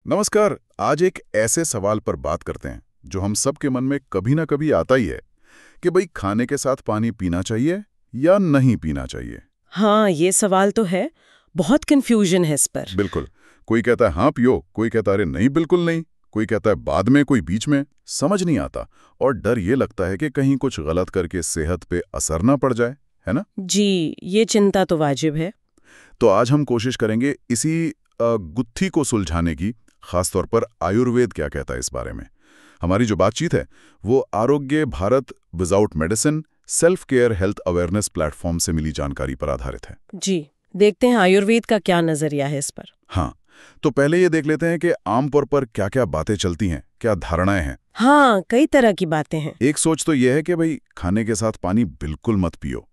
नमस्कार। आज एक ऐसे सवाल पर बात करते हैं जो हम सब के मन में कभी ना कभी आता ही है कि भाई खाने के साथ पानी पीना चाहिए या नहीं पीना चाहिए। हाँ, ये सवाल तो है। बहुत कंफ्यूजन है इस पर। बिल्कुल। कोई कहता है हाँ पियो, कोई कहता है अरे नहीं बिल्कुल नहीं, कोई कहता है बाद में, कोई बीच में। समझ नहीं आता और डर ये लगता है कि कहीं कुछ गलत करके सेहत पे असर ना पड़ जाए, है ना। जी, ये चिंता तो वाजिब है। तो आज हम कोशिश करेंगे इसी गुत्थी को सुलझाने की, खासतौर पर आयुर्वेद क्या कहता है इस बारे में। हमारी जो बातचीत है वो आरोग्य Bharat without medicine self care health awareness platform से मिली जानकारी पर आधारित है। जी, देखते हैं आयुर्वेद का क्या नजरिया है इस पर। हाँ, तो पहले ये देख लेते हैं कि आमतौर पर क्या क्या बातें चलती हैं, क्या धारणाएं हैं। हाँ, कई तरह की बातें हैं। एक सोच तो यह है कि भाई खाने के साथ पानी बिल्कुल मत पियो।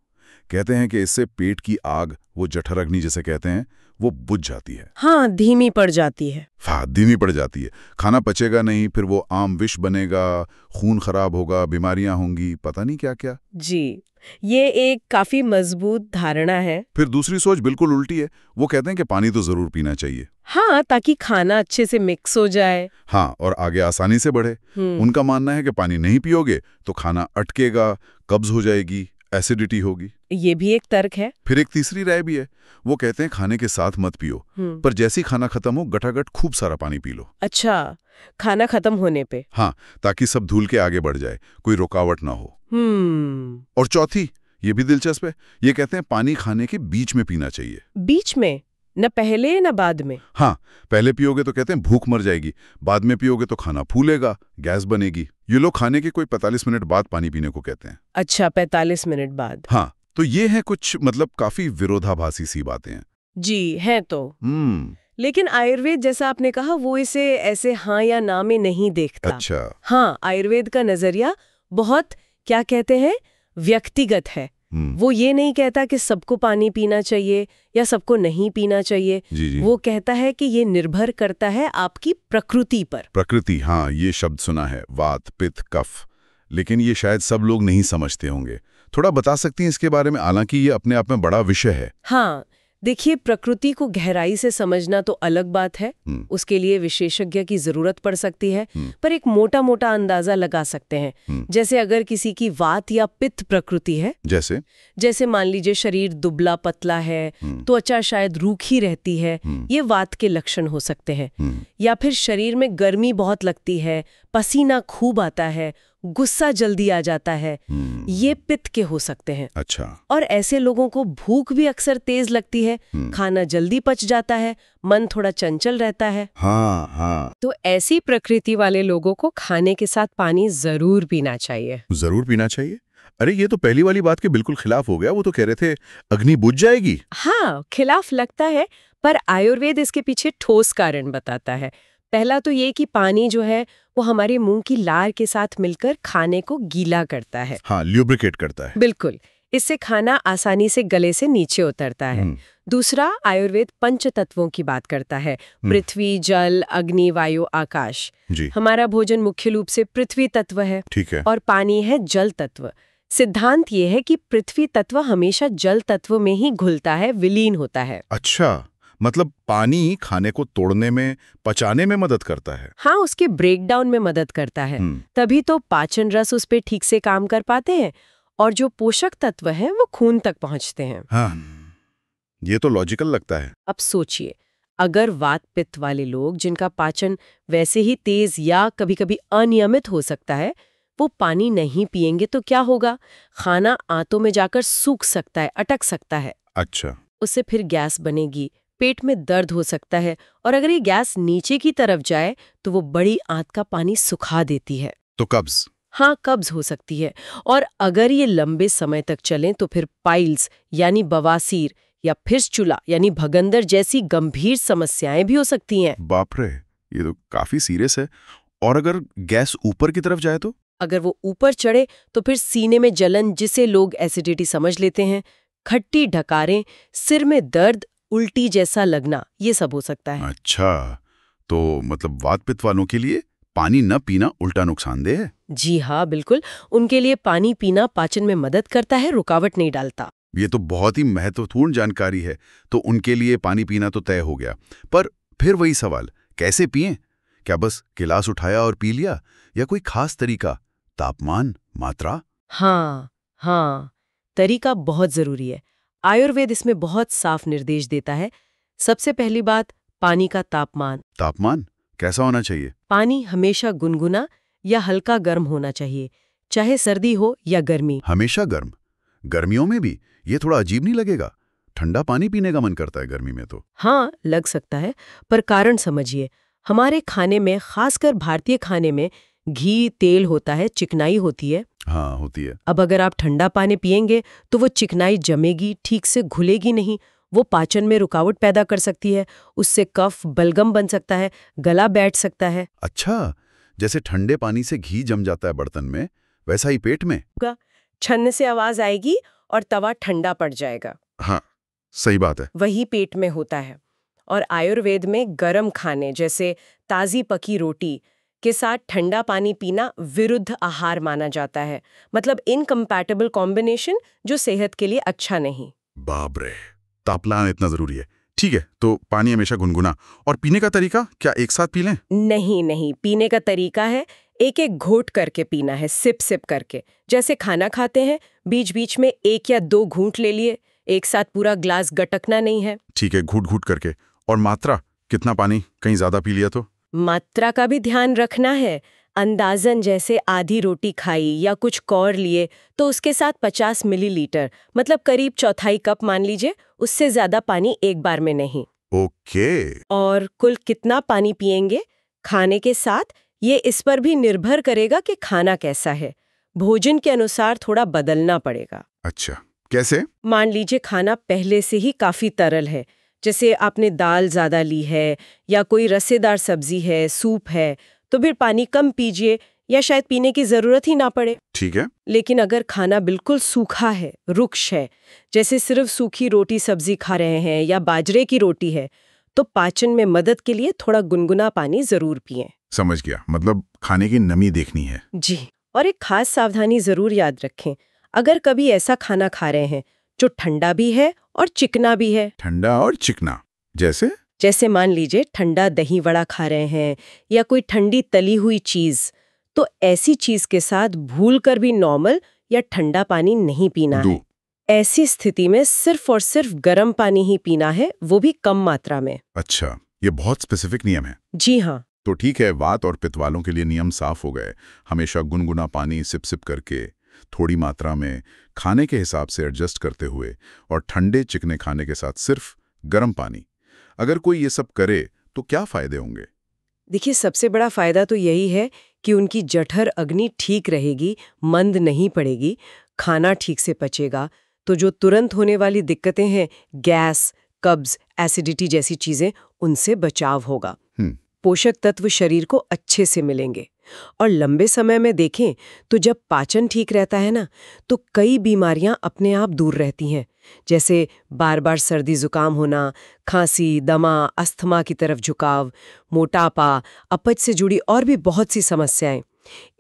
कहते हैं कि इससे पेट की आग, वो जठर अग्नि जिसे कहते हैं, वो बुझ जाती है। हाँ, धीमी पड़ जाती है। धीमी पड़ जाती है, खाना पचेगा नहीं, फिर वो आम विष बनेगा, खून खराब होगा, बीमारियां होंगी, पता नहीं क्या क्या। जी, ये एक काफी मजबूत धारणा है। फिर दूसरी सोच बिल्कुल उल्टी है। वो कहते हैं कि पानी तो जरूर पीना चाहिए। हाँ, ताकि खाना अच्छे से मिक्स हो जाए। हाँ, और आगे आसानी से बढ़े। उनका मानना है कि पानी नहीं पियोगे तो खाना अटकेगा, कब्ज हो जाएगी, एसिडिटी होगी। ये भी एक तर्क है। फिर एक तीसरी राय भी है। वो कहते हैं खाने के साथ मत पियो, पर जैसी खाना खत्म हो गटागट खूब सारा पानी पी लो। अच्छा, खाना खत्म होने पे। हाँ, ताकि सब धुल के आगे बढ़ जाए, कोई रुकावट ना हो। और चौथी, ये भी दिलचस्प है, ये कहते हैं पानी खाने के बीच में पीना चाहिए। बीच में? न पहले न बाद में? हाँ, पहले पियोगे तो कहते हैं भूख मर जाएगी, बाद में पियोगे तो खाना फूलेगा, गैस बनेगी। ये लोग खाने के कोई 45 मिनट बाद पानी पीने को कहते हैं। अच्छा, 45 मिनट बाद। हाँ, तो ये है कुछ काफी विरोधाभासी सी बातें हैं। जी, है तो। लेकिन आयुर्वेद, जैसा आपने कहा, वो इसे ऐसे हाँ या ना में नहीं देखता। अच्छा। हाँ, आयुर्वेद का नजरिया बहुत, क्या कहते हैं, व्यक्तिगत है। वो ये नहीं कहता कि सबको पानी पीना चाहिए या सबको नहीं पीना चाहिए। जी। वो कहता है कि ये निर्भर करता है आपकी प्रकृति पर। प्रकृति, हाँ, ये शब्द सुना है, वात पित्त कफ। लेकिन ये शायद सब लोग नहीं समझते होंगे। थोड़ा बता सकती हैं इसके बारे में, हालांकि ये अपने आप में बड़ा विषय है। हाँ, देखिए, प्रकृति को गहराई से समझना तो अलग बात है। उसके लिए विशेषज्ञ की जरूरत पड़ सकती है। पर एक मोटा मोटा अंदाजा लगा सकते हैं। जैसे अगर किसी की वात या पित्त प्रकृति है, जैसे मान लीजिए शरीर दुबला पतला है, त्वचा शायद रूखी रहती है, ये वात के लक्षण हो सकते हैं। या फिर शरीर में गर्मी बहुत लगती है, पसीना खूब आता है, गुस्सा जल्दी आ जाता है, ये पित्त के हो सकते हैं। अच्छा। और ऐसे लोगों को भूख भी अक्सर तेज लगती है, खाना जल्दी पच जाता है, मन थोड़ा चंचल रहता है। हाँ। तो ऐसी प्रकृति वाले लोगों को खाने के साथ पानी जरूर पीना चाहिए। जरूर पीना चाहिए? अरे ये तो पहली वाली बात के बिल्कुल खिलाफ हो गया। वो तो कह रहे थे अग्नि बुझ जाएगी। हाँ, खिलाफ लगता है, पर आयुर्वेद इसके पीछे ठोस कारण बताता है। पहला तो ये कि पानी जो है वो हमारे मुंह की लार के साथ मिलकर खाने को गीला करता है। हाँ, ल्यूब्रिकेट करता है। बिल्कुल, इससे खाना आसानी से गले से नीचे उतरता है। दूसरा, आयुर्वेद पंच तत्वों की बात करता है, पृथ्वी, जल, अग्नि, वायु, आकाश। जी। हमारा भोजन मुख्य रूप से पृथ्वी तत्व है। ठीक है। और पानी है जल तत्व। सिद्धांत ये है कि पृथ्वी तत्व हमेशा जल तत्व में ही घुलता है, विलीन होता है। अच्छा, मतलब पानी खाने को तोड़ने में, पचाने में मदद करता है। हाँ, उसके ब्रेकडाउन में मदद करता है। तभी तो पाचन रस उस पे ठीक से काम कर पाते हैं और जो पोषक तत्व हैं वो खून तक पहुंचते हैं। हाँ, ये तो लॉजिकल लगता है। अब सोचिए, अगर वात पित्त वाले लोग, जिनका पाचन वैसे ही तेज या कभी-कभी अनियमित हो सकता है, वो पानी नहीं पिएंगे तो क्या होगा? खाना आंतों में जाकर सूख सकता है, अटक सकता है। अच्छा। उससे फिर गैस बनेगी, पेट में दर्द हो सकता है, और अगर ये गैस नीचे की तरफ जाए तो वो बड़ी आंत का पानी सुखा देती है। तो कब्ज? हाँ, कब्ज हो सकती है। और अगर ये लंबे समय तक चलें तो फिर पाइल्स यानी बवासीर या फिस्चुला यानी भगंदर जैसी गंभीर समस्याएं भी हो सकती हैं। बाप रे, ये तो काफी सीरियस है। और अगर गैस ऊपर की तरफ जाए तो? अगर वो ऊपर चढ़े तो फिर सीने में जलन, जिसे लोग एसिडिटी समझ लेते हैं, खट्टी ढकारें, सिर में दर्द, उल्टी जैसा लगना, ये सब हो सकता है। अच्छा, तो मतलब वात पित्त वालों के लिए पानी न पीना उल्टा नुकसानदेह है? जी हाँ, बिल्कुल। उनके लिए पानी पीना पाचन में मदद करता है, रुकावट नहीं डालता। ये तो बहुत ही महत्वपूर्ण जानकारी है। तो उनके लिए पानी पीना तो तय हो गया, पर फिर वही सवाल, कैसे पिएं? क्या बस गिलास उठाया और पी लिया, या कोई खास तरीका, तापमान, मात्रा? हाँ, तरीका बहुत जरूरी है। आयुर्वेद इसमें बहुत साफ निर्देश देता है। सबसे पहली बात, पानी का तापमान। तापमान कैसा होना चाहिए? पानी हमेशा गुनगुना या हल्का गर्म होना चाहिए, चाहे सर्दी हो या गर्मी। हमेशा गर्म? गर्मियों में भी? ये थोड़ा अजीब नहीं लगेगा? ठंडा पानी पीने का मन करता है गर्मी में तो। हाँ, लग सकता है, पर कारण समझिए। हमारे खाने में, खासकर भारतीय खाने में, घी, तेल होता है, चिकनाई होती है। हाँ, होती है। अब अगर आप ठंडा पानी पिएंगे तो वो चिकनाई जमेगी, ठीक से घुलेगी नहीं, वो पाचन में रुकावट पैदा कर सकती है। उससे कफ, बलगम बन सकता है, गला बैठ सकता है। अच्छा, जैसे ठंडे पानी से घी जम जाता है बर्तन में, वैसा ही पेट में? छन्न से आवाज आएगी और तवा ठंडा पड़ जाएगा। हाँ, सही बात है। वही पेट में होता है। और आयुर्वेद में गरम खाने, जैसे ताज़ी पकी रोटी के साथ ठंडा पानी पीना विरुद्ध आहार माना जाता है। मतलब इनकम्पैटिबल कॉम्बिनेशन, जो सेहत के लिए अच्छा नहीं। बाप रे, तापमान इतना जरूरी है। ठीक है, तो पानी हमेशा गुनगुना। और पीने का तरीका क्या एक साथ पी लें? नहीं, पीने का तरीका है एक एक घोट करके पीना है, सिप सिप करके। जैसे खाना खाते हैं, बीच बीच में 1 या 2 घूंट ले लिए, एक साथ पूरा ग्लास गटकना नहीं है। ठीक है, घूट घूट करके। और मात्रा, कितना पानी? कहीं ज्यादा पी लिया तो? मात्रा का भी ध्यान रखना है। अंदाजन जैसे आधी रोटी खाई या कुछ कौर लिए तो उसके साथ 50 मिलीलीटर, मतलब करीब चौथाई कप मान लीजिए, उससे ज्यादा पानी एक बार में नहीं। ओके। और कुल कितना पानी पिएंगे खाने के साथ, ये इस पर भी निर्भर करेगा कि खाना कैसा है। भोजन के अनुसार थोड़ा बदलना पड़ेगा। अच्छा, कैसे? मान लीजिए खाना पहले से ही काफी तरल है, जैसे आपने दाल ज्यादा ली है या कोई रसेदार सब्जी है, सूप है, तो फिर पानी कम पीजिए या शायद पीने की जरूरत ही ना पड़े। ठीक है। लेकिन अगर खाना बिल्कुल सूखा है, रुक्ष है, जैसे सिर्फ सूखी रोटी सब्जी खा रहे हैं या बाजरे की रोटी है, तो पाचन में मदद के लिए थोड़ा गुनगुना पानी जरूर पिएं। समझ गया, मतलब खाने की नमी देखनी है। जी, और एक खास सावधानी जरूर याद रखें। अगर कभी ऐसा खाना खा रहे हैं जो ठंडा भी है और चिकना भी है। ठंडा और चिकना जैसे मान लीजिए ठंडा दही वड़ा खा रहे हैं या कोई ठंडी तली हुई चीज, तो ऐसी चीज के साथ भूलकर भी नॉर्मल या ठंडा पानी नहीं पीना है। ऐसी स्थिति में सिर्फ और सिर्फ गर्म पानी ही पीना है, वो भी कम मात्रा में। अच्छा, ये बहुत स्पेसिफिक नियम है। जी हाँ। तो ठीक है, वात और पित्त वालों के लिए नियम साफ हो गए। हमेशा गुनगुना पानी सिप सिप करके, थोड़ी मात्रा में, खाने के हिसाब से एडजस्ट करते हुए, और ठंडे चिकने खाने के साथ सिर्फ गर्म पानी। अगर कोई ये सब करे तो क्या फायदे होंगे? देखिए, सबसे बड़ा फायदा तो यही है कि उनकी जठर अग्नि ठीक रहेगी, मंद नहीं पड़ेगी, खाना ठीक से पचेगा। तो जो तुरंत होने वाली दिक्कतें हैं, गैस, कब्ज, एसिडिटी जैसी चीजें, उनसे बचाव होगा। पोषक तत्व शरीर को अच्छे से मिलेंगे। और लंबे समय में देखें तो जब पाचन ठीक रहता है ना, तो कई बीमारियां अपने आप दूर रहती हैं, जैसे बार बार सर्दी जुकाम होना, खांसी, दमा, अस्थमा की तरफ झुकाव, मोटापा, अपच से जुड़ी और भी बहुत सी समस्याएं।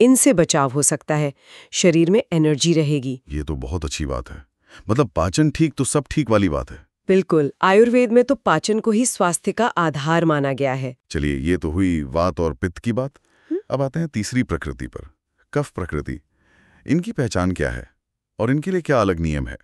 इनसे बचाव हो सकता है, शरीर में एनर्जी रहेगी। ये तो बहुत अच्छी बात है। मतलब पाचन ठीक तो सब ठीक वाली बात है। बिल्कुल, आयुर्वेद में तो पाचन को ही स्वास्थ्य का आधार माना गया है। चलिए, ये तो हुई वात और पित्त की बात। अब आते हैं तीसरी प्रकृति पर, कफ प्रकृति। इनकी पहचान क्या है और इनके लिए क्या अलग नियम है?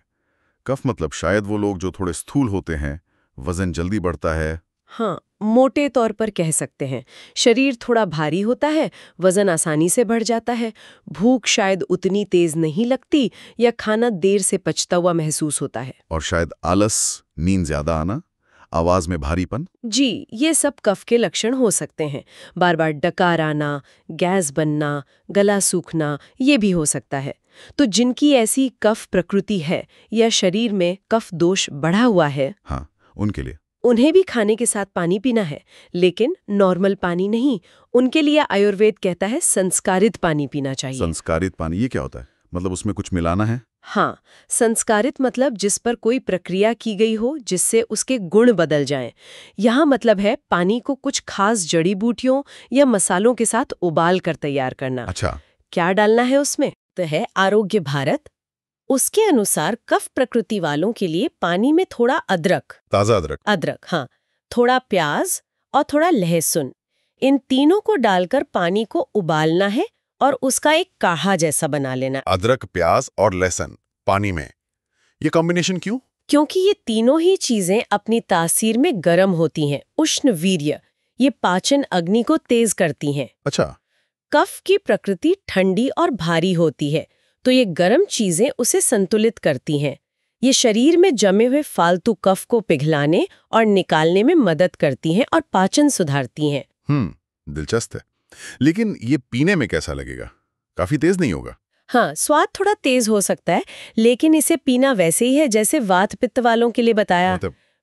कफ मतलब शायद वो लोग जो थोड़े स्थूल होते हैं, वजन जल्दी बढ़ता है। हाँ, मोटे तौर पर कह सकते हैं। शरीर थोड़ा भारी होता है, वजन आसानी से बढ़ जाता है, भूख शायद उतनी तेज नहीं लगती या खाना देर से पचता हुआ महसूस होता है। और शायद आलस, नींद ज्यादा आना, आवाज में भारीपन। जी, ये सब कफ के लक्षण हो सकते हैं। बार बार डकार आना, गैस बनना, गला सूखना, ये भी हो सकता है। तो जिनकी ऐसी कफ प्रकृति है या शरीर में कफ दोष बढ़ा हुआ है, हाँ, उनके लिए उन्हें भी खाने के साथ पानी पीना है, लेकिन नॉर्मल पानी नहीं। उनके लिए आयुर्वेद कहता है संस्कारित पानी पीना चाहिए। संस्कारित पानी, ये क्या होता है? मतलब उसमें कुछ मिलाना है? हाँ, संस्कारित मतलब जिस पर कोई प्रक्रिया की गई हो जिससे उसके गुण बदल जाएं। यहाँ मतलब है पानी को कुछ खास जड़ी बूटियों या मसालों के साथ उबाल कर तैयार करना। अच्छा, क्या डालना है उसमें? तो है आरोग्य भारत। उसके अनुसार कफ प्रकृति वालों के लिए पानी में थोड़ा अदरक, ताजा हाँ, थोड़ा प्याज और थोड़ा लहसुन, इन तीनों को डालकर पानी को उबालना है और उसका एक काढ़ा जैसा बना लेना। अदरक, प्याज और लहसुन पानी में, ये कॉम्बिनेशन क्यों? क्योंकि ये तीनों ही चीजें अपनी तासीर में गर्म होती हैं, उष्ण वीर्य, ये पाचन अग्नि को तेज करती हैं। अच्छा। कफ की प्रकृति ठंडी और भारी होती है, तो ये गर्म चीजें उसे संतुलित करती हैं। ये शरीर में जमे हुए फालतू कफ को पिघलाने और निकालने में मदद करती हैं और पाचन सुधारती हैं। दिलचस्प है। लेकिन ये पीने में कैसा लगेगा? काफी तेज नहीं होगा? हाँ, स्वाद थोड़ा तेज हो सकता है, लेकिन इसे पीना वैसे ही है जैसे वात पित्त वालों के लिए बताया।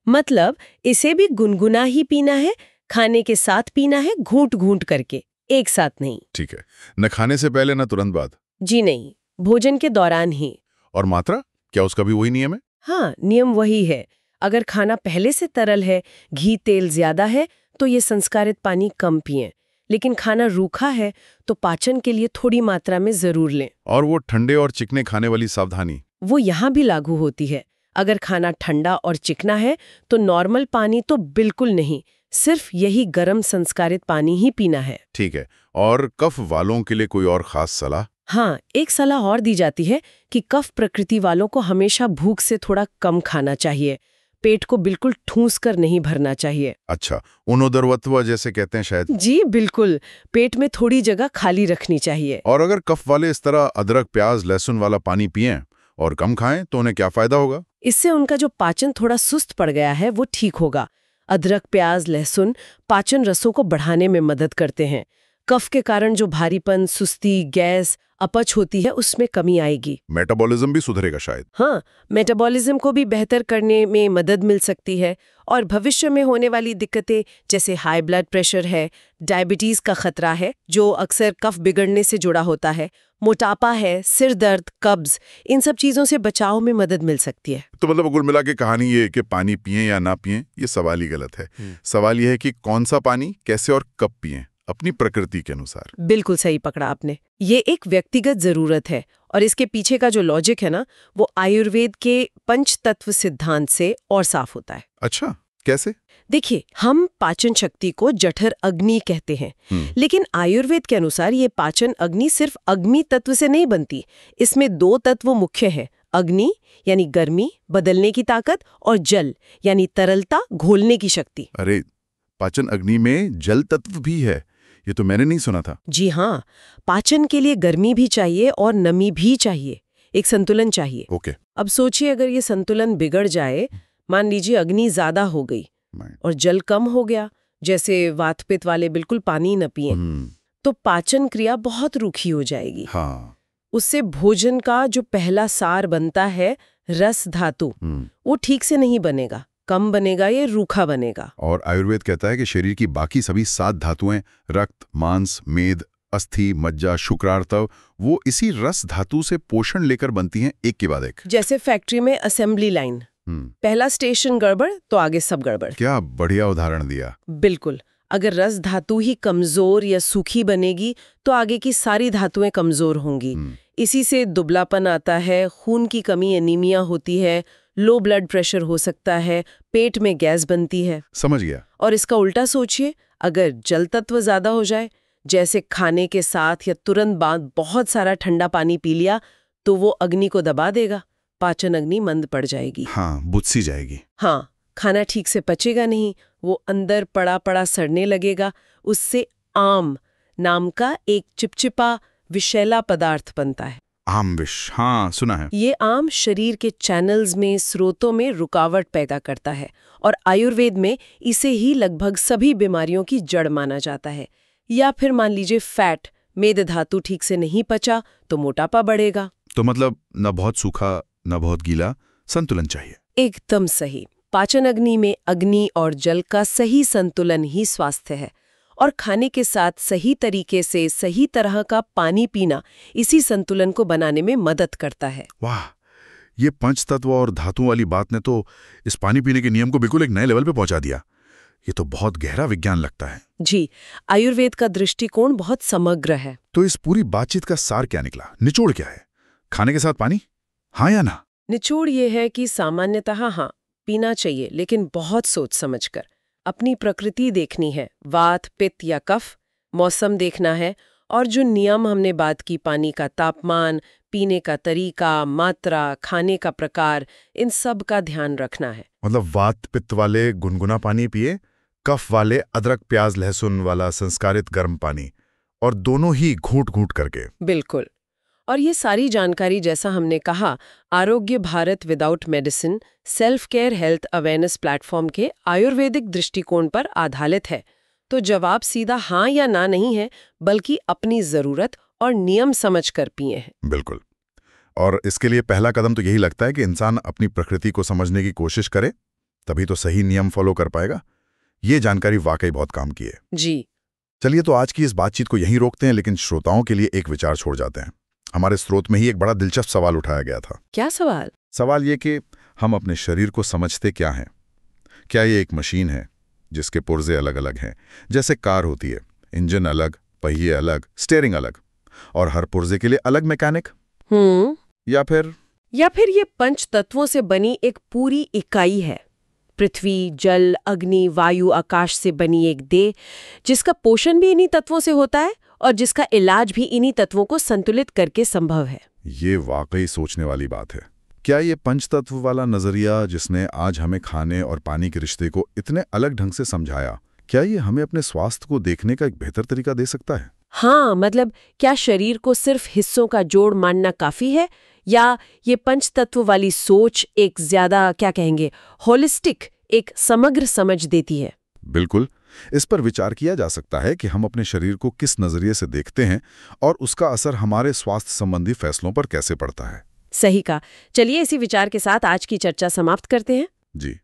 मतलब इसे भी गुनगुना ही पीना है, खाने के साथ पीना है, घूंट घूंट करके, एक साथ नहीं। ठीक है। न खाने से पहले न तुरंत बाद? जी नहीं, भोजन के दौरान ही। और मात्रा, क्या उसका भी वही नियम है? हाँ, नियम वही है। अगर खाना पहले से तरल है, घी तेल ज्यादा है, तो ये संस्कारित पानी कम पिएं। लेकिन खाना रूखा है तो पाचन के लिए थोड़ी मात्रा में जरूर लें। और वो ठंडे और चिकने खाने वाली सावधानी, वो यहाँ भी लागू होती है। अगर खाना ठंडा और चिकना है तो नॉर्मल पानी तो बिल्कुल नहीं, सिर्फ यही गर्म संस्कारित पानी ही पीना है। ठीक है। और कफ वालों के लिए कोई और खास सलाह? हाँ, एक सलाह और दी जाती है कि कफ प्रकृति वालों को हमेशा भूख से थोड़ा कम खाना चाहिए। पेट को बिल्कुल ठूंस कर नहीं भरना चाहिए। अच्छा, उनोदरवत्व जैसे कहते हैं शायद? जी बिल्कुल, पेट में थोड़ी जगह खाली रखनी चाहिए। और अगर कफ वाले इस तरह अदरक, प्याज, लहसुन वाला पानी पिएं और कम खाएं तो उन्हें क्या फायदा होगा? इससे उनका जो पाचन थोड़ा सुस्त पड़ गया है वो ठीक होगा। अदरक, प्याज, लहसुन पाचन रसों को बढ़ाने में मदद करते हैं। कफ के कारण जो भारीपन, सुस्ती, गैस, अपच होती है उसमें कमी आएगी। मेटाबॉलिज्म भी सुधरेगा शायद? हाँ, मेटाबॉलिज्म को भी बेहतर करने में मदद मिल सकती है और भविष्य में होने वाली दिक्कतें जैसे हाई ब्लड प्रेशर है, डायबिटीज का खतरा है जो अक्सर कफ बिगड़ने से जुड़ा होता है, मोटापा है, सिर दर्द, कब्ज, इन सब चीजों से बचाव में मदद मिल सकती है। तो मतलब कुल मिला के कहानी ये है कि पानी पिएं या ना पिएं, ये सवाल ही गलत है। सवाल ये है कि कौन सा पानी, कैसे और कब पिएं, अपनी प्रकृति के अनुसार। बिल्कुल सही पकड़ा आपने। ये एक व्यक्तिगत जरूरत है और इसके पीछे का जो लॉजिक है ना, वो आयुर्वेद के पंच तत्व सिद्धांत से और साफ होता है। अच्छा, कैसे? देखिए, हम पाचन शक्ति को जठर अग्नि कहते हैं, लेकिन आयुर्वेद के अनुसार ये पाचन अग्नि सिर्फ अग्नि तत्व से नहीं बनती। इसमें दो तत्व मुख्य हैं, अग्नि यानी गर्मी, बदलने की ताकत, और जल यानी तरलता, घोलने की शक्ति। अरे, पाचन अग्नि में जल तत्व भी है? ये तो मैंने नहीं सुना था। जी हाँ, पाचन के लिए गर्मी भी चाहिए और नमी भी चाहिए, एक संतुलन चाहिए। ओके। अब सोचिए, अगर ये संतुलन बिगड़ जाए, मान लीजिए अग्नि ज्यादा हो गई और जल कम हो गया, जैसे वातपित्त वाले बिल्कुल पानी न पिए, तो पाचन क्रिया बहुत रूखी हो जाएगी। हाँ। उससे भोजन का जो पहला सार बनता है, रस धातु, वो ठीक से नहीं बनेगा, कम बनेगा, ये रूखा बनेगा। और आयुर्वेद कहता है कि शरीर की बाकी सभी 7 धातुएं, रक्त, मांस, मेद, अस्थि, मज्जा, शुक्रार्तव, वो इसी रस धातु से पोषण लेकर बनती हैं, एक के बाद एक। जैसे फैक्ट्री में असेंबली लाइन, पहला स्टेशन गड़बड़ तो आगे सब गड़बड़। क्या बढ़िया उदाहरण दिया। बिल्कुल, अगर रस धातु ही कमजोर या सूखी बनेगी तो आगे की सारी धातुएं कमजोर होंगी। इसी से दुबलापन आता है, खून की कमी, एनीमिया होती है, लो ब्लड प्रेशर हो सकता है, पेट में गैस बनती है। समझ गया। और इसका उल्टा सोचिए, अगर जल तत्व ज्यादा हो जाए, जैसे खाने के साथ या तुरंत बाद बहुत सारा ठंडा पानी पी लिया, तो वो अग्नि को दबा देगा, पाचन अग्नि मंद पड़ जाएगी। हाँ, बुझ सी जाएगी। हाँ, खाना ठीक से पचेगा नहीं, वो अंदर पड़ा पड़ा सड़ने लगेगा। उससे आम नाम का एक चिपचिपा विषैला पदार्थ बनता है। आम विष, हाँ सुना है। ये आम शरीर के चैनल्स में, स्रोतों में रुकावट पैदा करता है और आयुर्वेद में इसे ही लगभग सभी बीमारियों की जड़ माना जाता है। या फिर मान लीजिए फैट, मेद धातु ठीक से नहीं पचा तो मोटापा बढ़ेगा। तो मतलब न बहुत सूखा न बहुत गीला, संतुलन चाहिए। एकदम सही। पाचन अग्नि में अग्नि और जल का सही संतुलन ही स्वास्थ्य है, और खाने के साथ सही तरीके से सही तरह का पानी पीना इसी संतुलन को बनाने में मदद करता है। वाह, ये पंच तत्व और धातु वाली बात ने तो इस पानी पीने के नियम को बिल्कुल एक नए लेवल पे पहुंचा दिया। ये तो बहुत गहरा विज्ञान लगता है। जी, आयुर्वेद का दृष्टिकोण बहुत समग्र है। तो इस पूरी बातचीत का सार क्या निकला? निचोड़ क्या है? खाने के साथ पानी, हाँ या ना? निचोड़ ये है कि सामान्यतः हाँ, पीना चाहिए, लेकिन बहुत सोच समझकर। अपनी प्रकृति देखनी है, वात, पित्त या कफ, मौसम देखना है, और जो नियम हमने बात की, पानी का तापमान, पीने का तरीका, मात्रा, खाने का प्रकार, इन सब का ध्यान रखना है। मतलब वात पित्त वाले गुनगुना पानी पिए, कफ वाले अदरक प्याज लहसुन वाला संस्कारित गर्म पानी, और दोनों ही घूंट घूंट करके। बिल्कुल। और ये सारी जानकारी, जैसा हमने कहा, आरोग्य Bharat without medicine self care health awareness platform के आयुर्वेदिक दृष्टिकोण पर आधारित है। तो जवाब सीधा हाँ या ना नहीं है, बल्कि अपनी जरूरत और नियम समझ कर पिए हैं। बिल्कुल। और इसके लिए पहला कदम तो यही लगता है कि इंसान अपनी प्रकृति को समझने की कोशिश करे, तभी तो सही नियम फॉलो कर पाएगा। ये जानकारी वाकई बहुत काम की है जी। चलिए तो आज की इस बातचीत को यहीं रोकते हैं, लेकिन श्रोताओं के लिए एक विचार छोड़ जाते हैं। हमारे स्रोत में ही एक बड़ा दिलचस्प सवाल उठाया गया था। क्या सवाल? सवाल ये कि हम अपने शरीर को समझते क्या हैं? क्या ये एक मशीन है जिसके पुर्जे अलग अलग हैं? जैसे कार होती है, इंजन अलग, पहिए अलग, स्टीयरिंग अलग, और हर पुर्जे के लिए अलग मैकेनिक? या फिर ये पंच तत्वों से बनी एक पूरी इकाई है, पृथ्वी, जल, अग्नि, वायु, आकाश से बनी एक देह, जिसका पोषण भी इन्हीं तत्वों से होता है और जिसका इलाज भी इन्हीं तत्वों को संतुलित करके संभव है। ये वाकई सोचने वाली बात है। क्या ये पंचतत्व वाला नजरिया जिसने आज हमें खाने और पानी के रिश्ते को इतने अलग ढंग से समझाया, क्या ये हमें अपने स्वास्थ्य को देखने का एक बेहतर तरीका दे सकता है? हाँ, मतलब क्या शरीर को सिर्फ हिस्सों का जोड़ मानना काफी है, या ये पंचतत्व वाली सोच एक ज्यादा, क्या कहेंगे, होलिस्टिक, एक समग्र समझ देती है? बिल्कुल, इस पर विचार किया जा सकता है कि हम अपने शरीर को किस नजरिए से देखते हैं और उसका असर हमारे स्वास्थ्य संबंधी फैसलों पर कैसे पड़ता है। सही कहा। चलिए इसी विचार के साथ आज की चर्चा समाप्त करते हैं। जी।